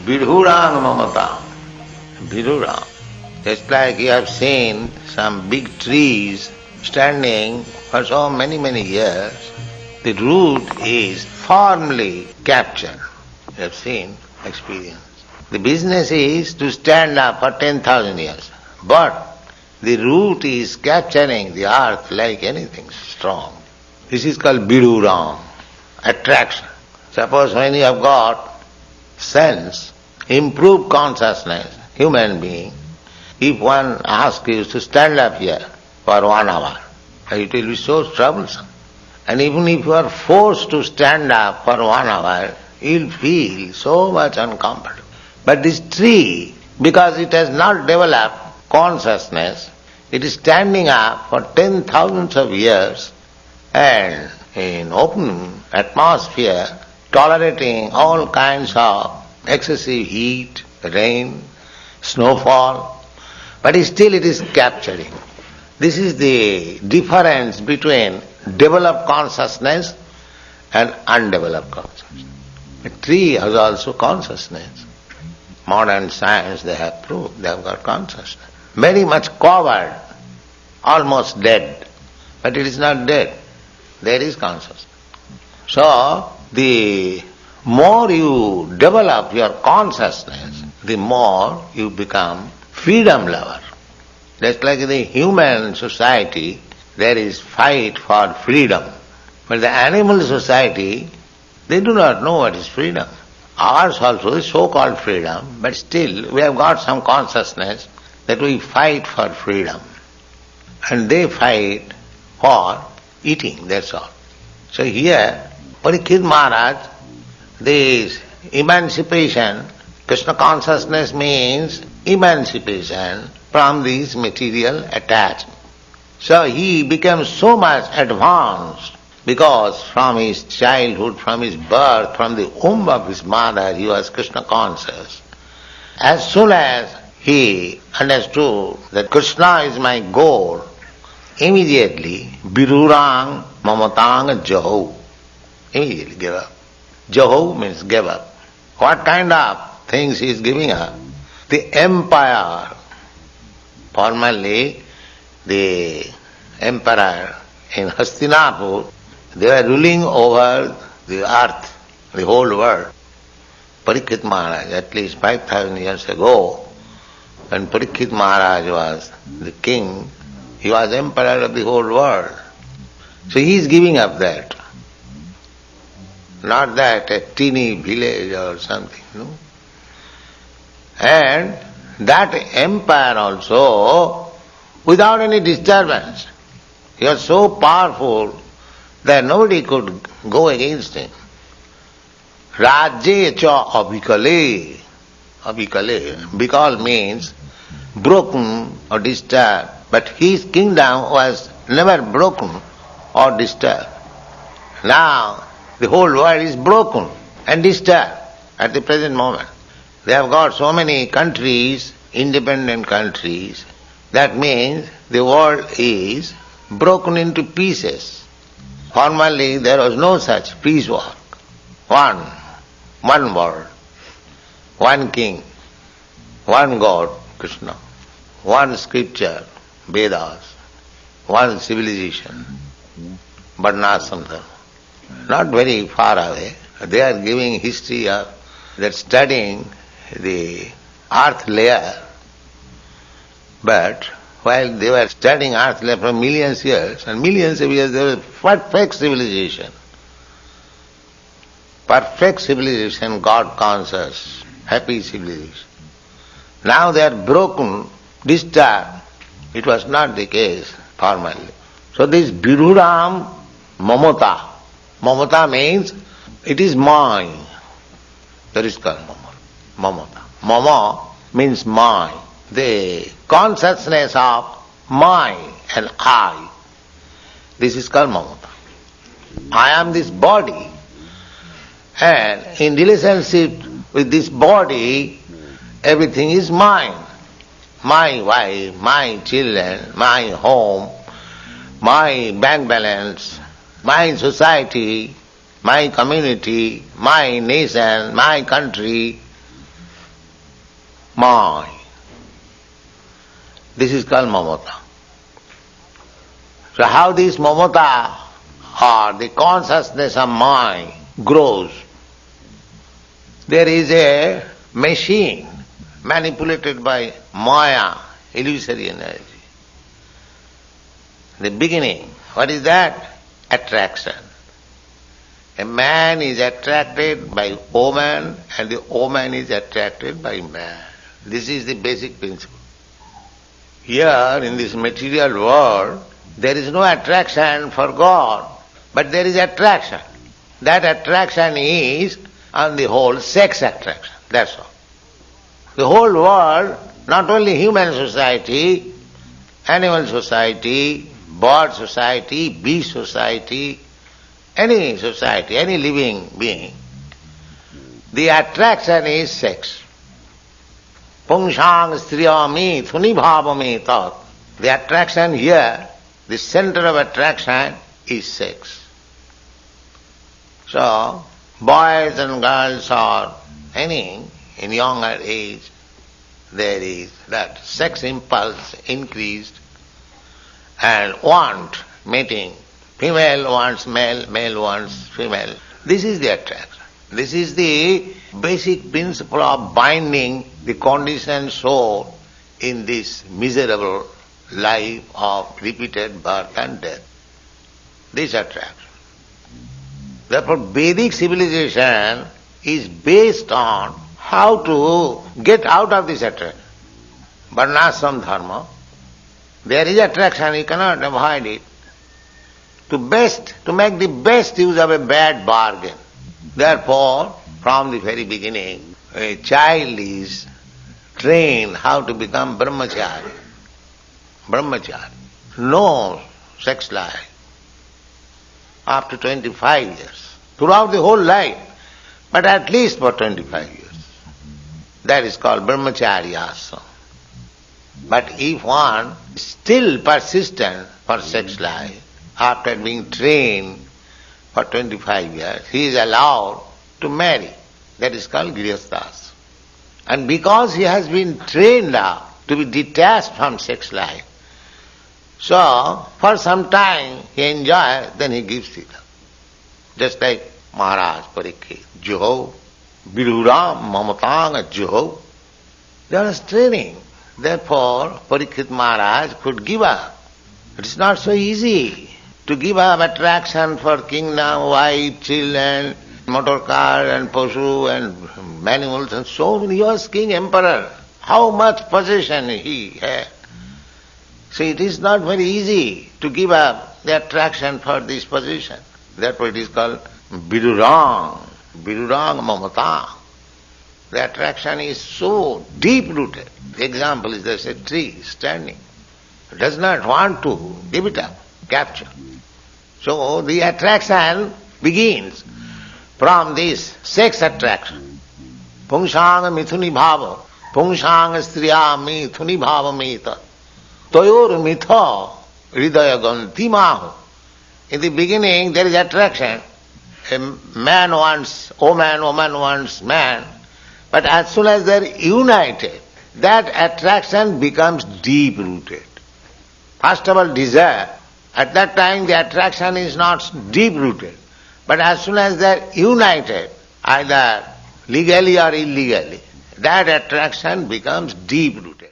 Vidhurang mamata. Vidhurang. Just like you have seen some big trees standing for so many years, the root is firmly captured. You have seen, experienced. The business is to stand up for 10,000 years. But the root is capturing the earth like anything strong. This is called Vidhurang, attraction. Suppose when you have got sense, improved consciousness, human being, if one asks you to stand up here for 1 hour, it will be so troublesome. And even if you are forced to stand up for 1 hour, you will feel so much uncomfortable. But this tree, because it has not developed consciousness, it is standing up for 10,000s of years and in open atmosphere, tolerating all kinds of excessive heat, rain, snowfall, but still it is capturing. This is the difference between developed consciousness and undeveloped consciousness. A tree has also consciousness. Modern science, they have proved, they have got consciousness. Very much covered, almost dead, but it is not dead. There is consciousness. So, the more you develop your consciousness, the more you become freedom lover. Just like in the human society, there is fight for freedom. But the animal society, they do not know what is freedom. Ours also is so-called freedom, but still we have got some consciousness that we fight for freedom. And they fight for eating, that's all. So here, Parikshit Maharaj, this emancipation, Krishna consciousness means emancipation from this material attachment. So he became so much advanced because from his childhood, from his birth, from the womb of his mother, he was Krishna conscious. As soon as he understood that Krishna is my goal, immediately, Vidhurang mamatang jahu, immediately gave up. Jahu means gave up. What kind of things he is giving up? The empire. Formerly, the emperor in Hastinapur, they were ruling over the earth, the whole world. Parikshit Maharaj, at least 5,000 years ago, when Parikshit Maharaj was the king, he was emperor of the whole world. So he is giving up that. Not that a teeny village or something, no. And that empire also, without any disturbance, he was so powerful that nobody could go against him. Rajye cha abhikale. Abhikale. Bikal means broken or disturbed. But his kingdom was never broken or disturbed. Now the whole world is broken and disturbed at the present moment. They have got so many countries, independent countries. That means the world is broken into pieces. Formerly there was no such piecework. One world, one king, one God, Krishna, one scripture, Vedas, one civilization, Varnashram. Not very far away, they are giving history of that studying the earth layer. But while they were studying earth layer for millions of years, there was perfect civilization. Perfect civilization, God conscious, happy civilization. Now they are broken, disturbed. It was not the case formerly. So this Vidhuram mamata. Mamata means it is mine. That is called mamata. Mama means mine. The consciousness of mine and I. This is called mamata. I am this body, and in relationship with this body, everything is mine. My wife, my children, my home, my bank balance, my society, my community, my nation, my country, my. This is called mamata. So how this mamata or the consciousness of mind grows? There is a machine manipulated by maya, illusory energy. The beginning, what is that? Attraction. A man is attracted by woman and the woman is attracted by man. This is the basic principle. Here in this material world, there is no attraction for God, but there is attraction. That attraction is, on the whole, sex attraction. That's all. The whole world, not only human society, animal society, bird society, bee society, any society, any living being, the attraction is sex. Pungsang striyami thuni bhavami tat. The attraction here, the center of attraction is sex. So, boys and girls or any in younger age, there is that sex impulse increased and want mating. Female wants male, male wants female. This is the attraction. This is the basic principle of binding the conditioned soul in this miserable life of repeated birth and death. This attraction. Therefore, Vedic civilization is based on how to get out of this attraction. Varnashram dharma. There is attraction, you cannot avoid it. To make the best use of a bad bargain. Therefore, from the very beginning, a child is trained how to become brahmachari. Brahmachari. No sex life. After 25 years. Throughout the whole life. But at least for 25 years. That is called brahmachari ashram. But if one is still persistent for sex life, after being trained for 25 years, he is allowed to marry. That is called grihasthas. And because he has been trained now to be detached from sex life, so for some time he enjoys, then he gives it up. Just like Maharaj Parikshit, Juho, Viduram, Mamatanga, Juho. There was training. Therefore, Parikshit Maharaj could give up. It is not so easy to give up attraction for kingdom, wife, children, motor car and Pashu and animals and so many. He was king, emperor. How much possession he had. So it is not very easy to give up the attraction for this position. Therefore it is called Vidurang, Vidurang Mamata. The attraction is so deep-rooted. The example is there's a tree standing. It does not want to give it up, capture. So the attraction begins from this sex attraction. Pungsang mithuni bhava, pungsang striya mithuni bhava mita, toyor mitha hridaya ganti mahu. In the beginning there is attraction. A man wants woman, woman wants man. But as soon as they are united, that attraction becomes deep-rooted. First of all, desire. At that time the attraction is not deep-rooted. But as soon as they are united, either legally or illegally, that attraction becomes deep-rooted.